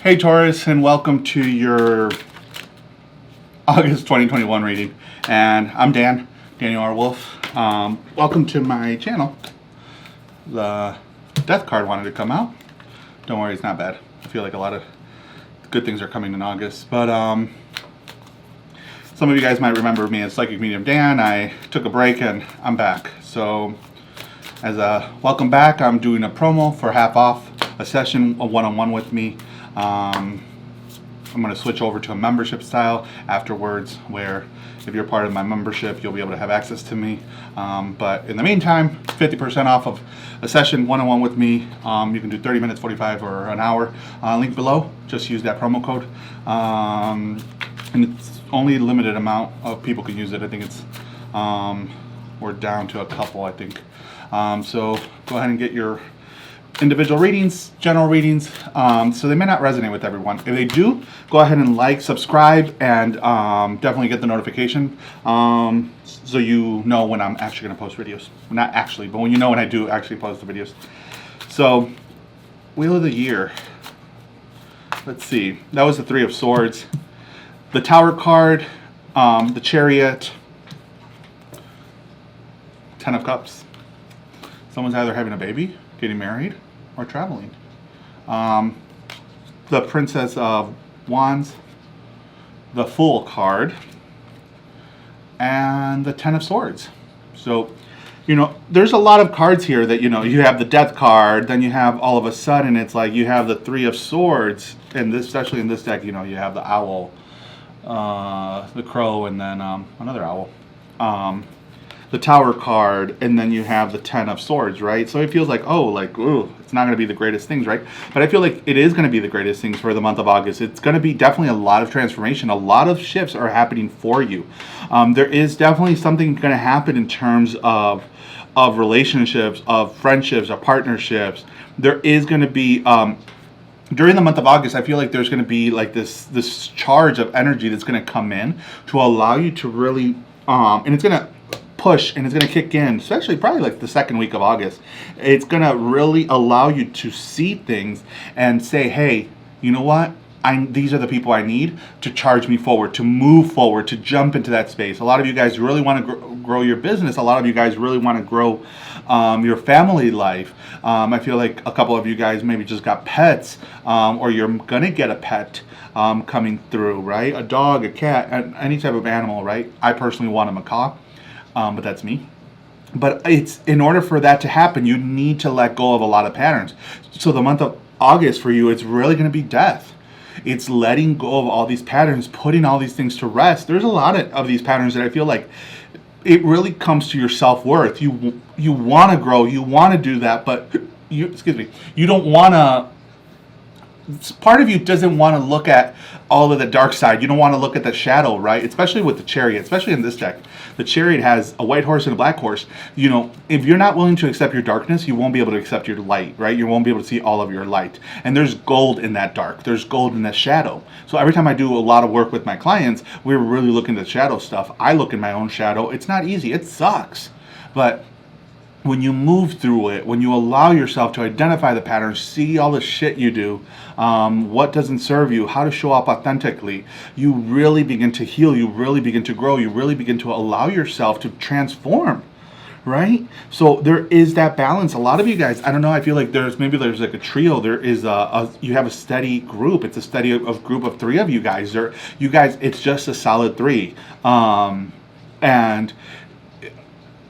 Hey Taurus, and welcome to your August 2021 reading. And I'm Daniel R. Wolf. Welcome to my channel. The death card wanted to come out. Don't worry, it's not bad. I feel like a lot of good things are coming in August. But some of you guys might remember me as Psychic Medium Dan. I took a break and I'm back. So as a welcome back, I'm doing a promo for half off a session, a one-on-one with me. I'm going to switch over to a membership style afterwards, where if you're part of my membership, you'll be able to have access to me. But in the meantime, 50% off of a session one-on-one with me. You can do 30 minutes, 45, or an hour. Link below. Just use that promo code. And it's only a limited amount of people can use it. I think it's we're down to a couple, I think. So go ahead and get your individual readings, general readings, so they may not resonate with everyone. If they do, go ahead and like, subscribe, and definitely get the notification, so you know when I'm actually going to post videos. Not actually, but when you know when I do actually post the videos. So, Wheel of the Year. Let's see. That was the Three of Swords. The Tower card, the Chariot, Ten of Cups. Someone's either having a baby, getting married, or traveling. The Princess of Wands, the Fool card, and the Ten of Swords. So, you know, there's a lot of cards here that, you know, you have the Death card, then you have all of a sudden it's like you have the Three of Swords, and this, especially in this deck, you know, you have the Owl, the Crow, and then another Owl. The Tower card, and then you have the Ten of Swords, right? So it feels like, oh, like, ooh, it's not going to be the greatest things, right? But I feel like it is going to be the greatest things for the month of August. It's going to be definitely a lot of transformation. A lot of shifts are happening for you. There is definitely something going to happen in terms of relationships, of friendships, of partnerships. There is going to be during the month of August, I feel like there's going to be like this charge of energy that's going to come in to allow you to really, and it's going to push, and it's going to kick in, especially probably like the second week of August. It's going to really allow you to see things and say, hey, you know what? These are the people I need to charge me forward, to move forward, to jump into that space. A lot of you guys really want to grow your business. A lot of you guys really want to grow your family life. I feel like a couple of you guys maybe just got pets, or you're going to get a pet coming through, right? A dog, a cat, any type of animal, right? I personally want a macaw. But that's me. But it's in order for that to happen, you need to let go of a lot of patterns. So the month of August for you, it's really going to be death. It's letting go of all these patterns, putting all these things to rest. There's a lot of these patterns that I feel like it really comes to your self-worth. You want to grow, you want to do that, but you don't want to. Part of you doesn't want to look at all of the dark side. You don't want to look at the shadow, right? Especially with the Chariot, especially in this deck. The Chariot has a white horse and a black horse. You know, if you're not willing to accept your darkness, you won't be able to accept your light, right? You won't be able to see all of your light. And there's gold in that dark. There's gold in that shadow. So every time I do a lot of work with my clients, we're really looking at shadow stuff. I look in my own shadow. It's not easy. It sucks. But when you move through it, when you allow yourself to identify the patterns, see all the shit you do, what doesn't serve you, how to show up authentically, you really begin to heal, you really begin to grow, you really begin to allow yourself to transform, right? So there is that balance. A lot of you guys, I don't know, I feel like there's like a trio. There is you have a steady group. It's a steady of group of three of you guys. It's just a solid three. And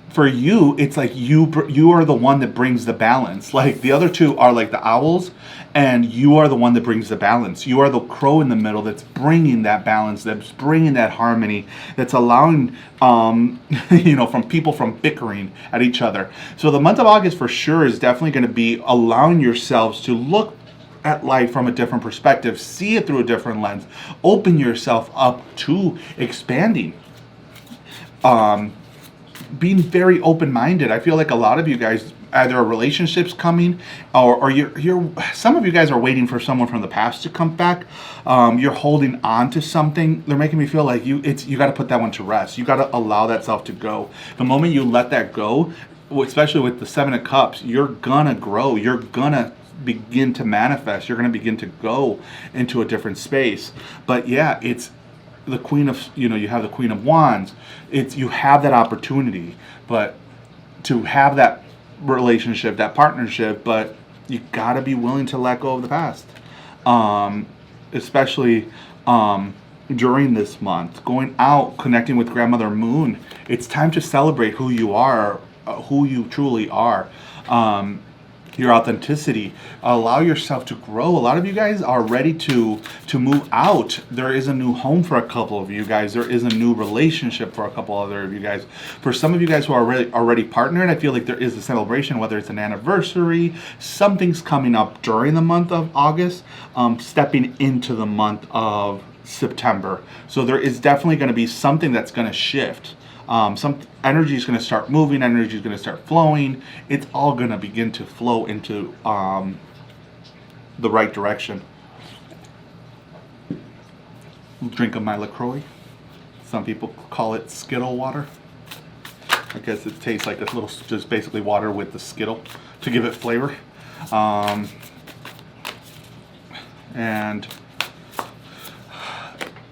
for you, it's like you are the one that brings the balance. Like the other two are like the owls, and you are the one that brings the balance. You are the crow in the middle that's bringing that balance, that's bringing that harmony, that's allowing, from people from bickering at each other. So the month of August for sure is definitely going to be allowing yourselves to look at life from a different perspective, see it through a different lens, open yourself up to expanding. Being very open-minded. I feel like a lot of you guys, either a relationship's coming, or you're some of you guys are waiting for someone from the past to come back. You're holding on to something. They're making me feel like you got to put that one to rest. You got to allow that self to go. The moment you let that go, especially with the Seven of Cups, you're gonna grow. You're gonna begin to manifest. You're going to begin to go into a different space. But yeah, it's the Queen of, you have the Queen of Wands. You have that opportunity, but to have that relationship, that partnership, but you got to be willing to let go of the past. Especially during this month, going out, connecting with Grandmother Moon. It's time to celebrate who you are, who you truly are. Your authenticity. Allow yourself to grow. A lot of you guys are ready to move out. There is a new home for a couple of you guys. There is a new relationship for a couple other of you guys. For some of you guys who are already partnered, I feel like there is a celebration, whether it's an anniversary, something's coming up during the month of August, stepping into the month of September. So there is definitely going to be something that's going to shift. Some energy is going to start moving, energy is going to start flowing. It's all going to begin to flow into the right direction. Drink of my LaCroix. Some people call it Skittle water. I guess it tastes like this little, just basically water with the Skittle to give it flavor. And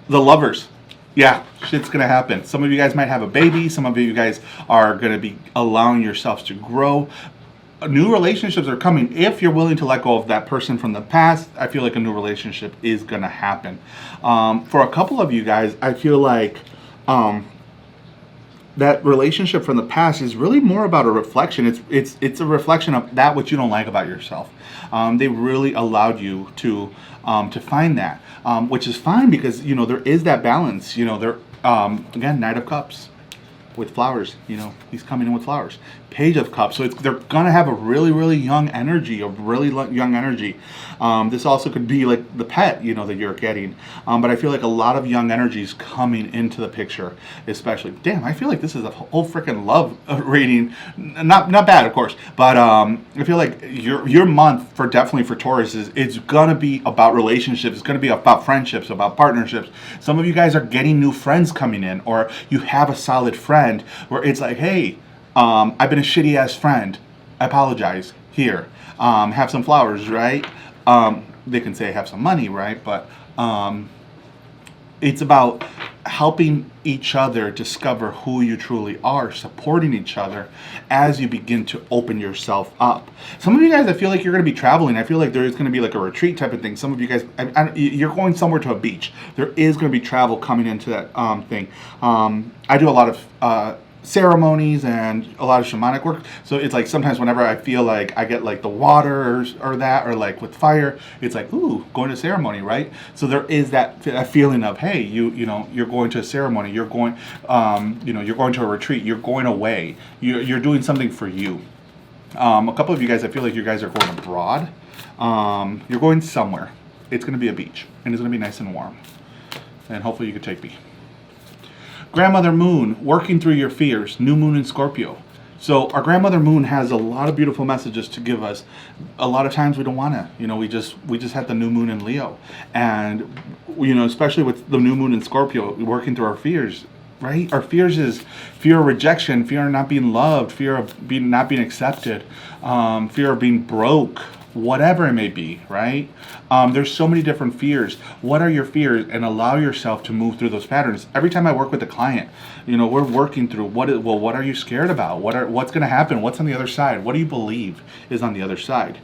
the lovers. Yeah, shit's gonna happen. Some of you guys might have a baby. Some of you guys are gonna be allowing yourselves to grow. New relationships are coming. If you're willing to let go of that person from the past, I feel like a new relationship is gonna happen. For a couple of you guys, I feel like that relationship from the past is really more about a reflection. It's a reflection of that which you don't like about yourself. They really allowed you to find that, which is fine because there is that balance. There again, Knight of Cups with flowers. He's coming in with flowers. Page of Cups. So they're gonna have a really, really young energy, This also could be like the pet, that you're getting. But I feel like a lot of young energies coming into the picture, especially. Damn, I feel like this is a whole freaking love reading. Not bad, of course, but I feel like your month definitely for Taurus it's gonna be about relationships. It's gonna be about friendships, about partnerships. Some of you guys are getting new friends coming in, or you have a solid friend where it's like, hey, I've been a shitty ass friend. I apologize. Here, have some flowers, right? They can say have some money, right? But it's about helping each other discover who you truly are, supporting each other as you begin to open yourself up. Some of you guys, I feel like you're going to be traveling. I feel like there is going to be like a retreat type of thing. Some of you guys, you're going somewhere to a beach. There is going to be travel coming into that thing. I do a lot of ceremonies and a lot of shamanic work, so it's like sometimes whenever I feel like I get like the water or that, or like with fire, it's like, ooh, going to ceremony, right? So there is that feeling of, hey, you're going to a ceremony, you're going you're going to a retreat, you're going away, you're doing something for you. A couple of you guys, I feel like you guys are going abroad. You're going somewhere. It's going to be a beach and it's going to be nice and warm, and hopefully you can take me. Grandmother Moon, working through your fears, new moon in Scorpio. So our Grandmother Moon has a lot of beautiful messages to give us. A lot of times we don't want to, we just had the new moon in Leo, and especially with the new moon in Scorpio, working through our fears, right? Our fears is fear of rejection, fear of not being loved, fear of not being accepted, fear of being broke, whatever it may be, right? There's so many different fears. What are your fears? And allow yourself to move through those patterns. Every time I work with a client, we're working through what are you scared about? What's going to happen? What's on the other side? What do you believe is on the other side?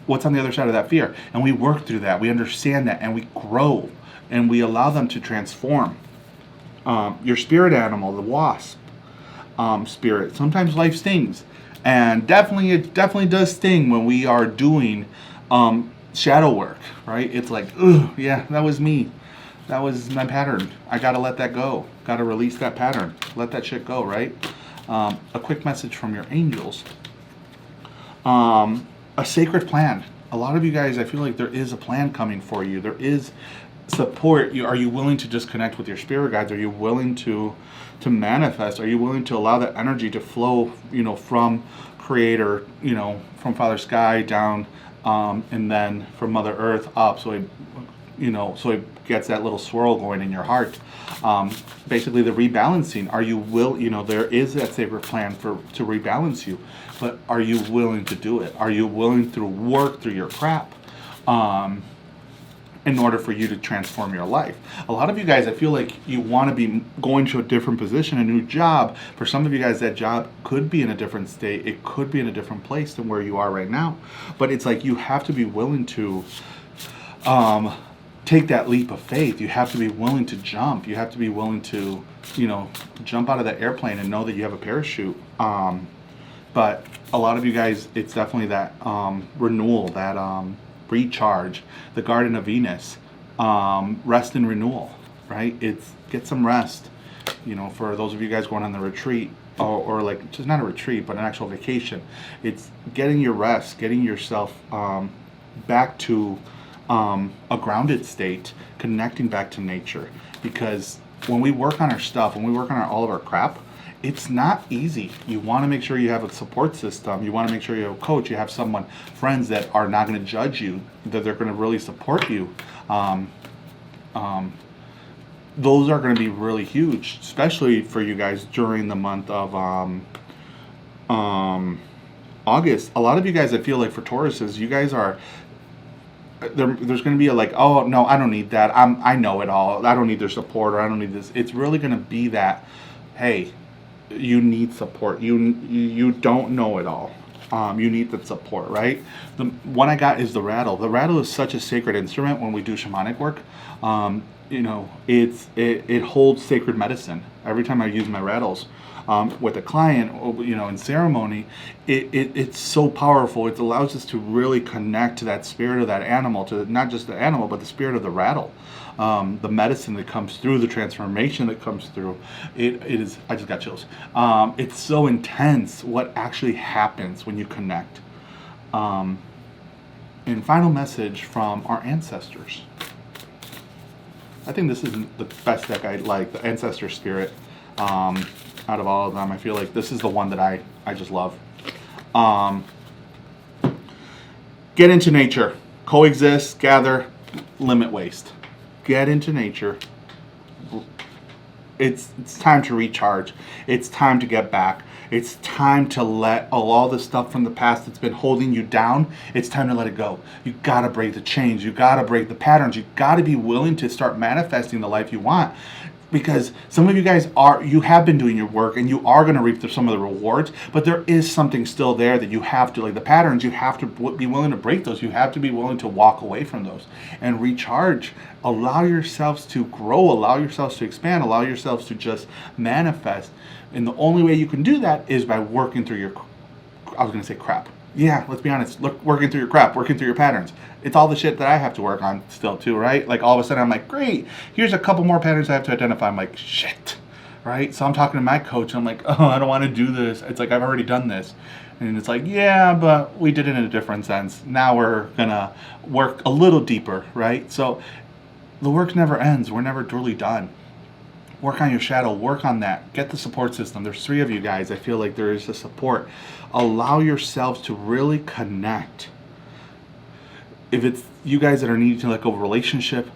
What's on the other side of that fear? And we work through that. We understand that, and we grow, and we allow them to transform. Your spirit animal, the wasp spirit. Sometimes life stings. And it definitely does sting when we are doing shadow work, right? It's like, ooh, yeah, that was me. That was my pattern. I gotta let that go. Gotta release that pattern. Let that shit go, right? A quick message from your angels. A sacred plan. A lot of you guys, I feel like there is a plan coming for you. There is support. Are you willing to just connect with your spirit guides? Are you willing to manifest? Are you willing to allow that energy to flow, from Creator, from Father Sky down, and then from Mother Earth up? So it gets that little swirl going in your heart. Basically, the rebalancing. Are you there is that sacred plan to rebalance you, but are you willing to do it? Are you willing to work through your crap? In order for you to transform your life. A lot of you guys, I feel like you want to be going to a different position, a new job. For some of you guys, that job could be in a different state. It could be in a different place than where you are right now. But it's like you have to be willing to take that leap of faith. You have to be willing to jump. You have to be willing to, jump out of that airplane and know that you have a parachute. But a lot of you guys, it's definitely that renewal, that recharge, the Garden of Venus, rest and renewal, right? It's get some rest, for those of you guys going on the retreat, or like just not a retreat, but an actual vacation. It's getting your rest, getting yourself back to a grounded state, connecting back to nature. Because when we work on our stuff, when we work on all of our crap, it's not easy. You want to make sure you have a support system. You want to make sure you have a coach. You have friends that are not going to judge you, that they're going to really support you. Those are going to be really huge, especially for you guys during the month of August. A lot of you guys, I feel like for Tauruses, you guys are there's going to be oh no, I don't need that. I know it all. I don't need their support, or I don't need this. It's really going to be that, hey, you need support. You don't know it all. You need the support, right? The one I got is the rattle. The rattle is such a sacred instrument when we do shamanic work. It holds sacred medicine. Every time I use my rattles with a client, in ceremony, it's so powerful. It allows us to really connect to that spirit of that animal, to not just the animal, but the spirit of the rattle. The medicine that comes through, the transformation that comes through, it is, I just got chills. It's so intense what actually happens when you connect. And final message from our ancestors. I think this is the best deck I like, the Ancestor Spirit. Out of all of them, I feel like this is the one that I just love. Get into nature. Coexist, gather, limit waste. Get into nature. It's time to recharge. It's time to get back. It's time to let all the stuff from the past that's been holding you down, it's time to let it go. You gotta break the chains. You gotta break the patterns. You gotta be willing to start manifesting the life you want. Because some of you guys you have been doing your work and you are going to reap some of the rewards, but there is something still there that you have to, like the patterns, you have to be willing to break those. You have to be willing to walk away from those and recharge. Allow yourselves to grow, allow yourselves to expand, allow yourselves to just manifest. And the only way you can do that is by working through your, I was going to say crap. Yeah, let's be honest. Look, working through your crap, working through your patterns. It's all the shit that I have to work on still too, right? Like all of a sudden I'm like, great, here's a couple more patterns I have to identify. I'm like, shit, right? So I'm talking to my coach. I'm like, oh, I don't want to do this. It's like, I've already done this. And it's like, yeah, but we did it in a different sense. Now we're going to work a little deeper, right? So the work never ends. We're never truly done. Work on your shadow, work on that. Get the support system. There's 3 of you guys. I feel like there is the support. Allow yourselves to really connect. If it's you guys that are needing to let go of a relationship,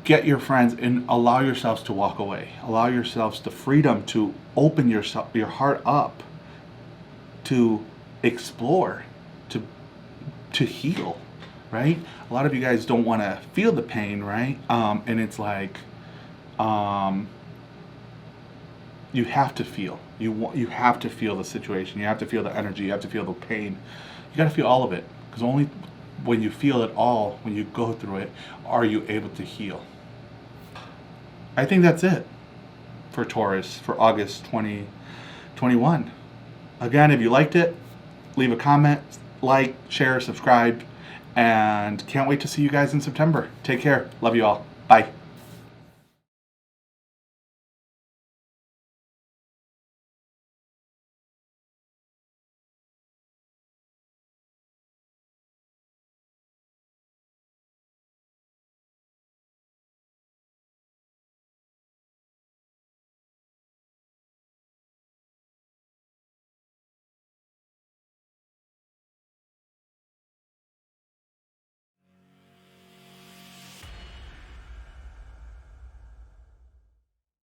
get your friends and allow yourselves to walk away. Allow yourselves the freedom to open your heart up, to explore, to heal, right? A lot of you guys don't want to feel the pain, right? And it's like, you have to feel. You have to feel the situation. You have to feel the energy. You have to feel the pain. You got to feel all of it, because only when you feel it all, when you go through it, are you able to heal. I think that's it for Taurus for August 2021. Again, if you liked it, leave a comment, like, share, subscribe, and can't wait to see you guys in September. Take care. Love you all. Bye.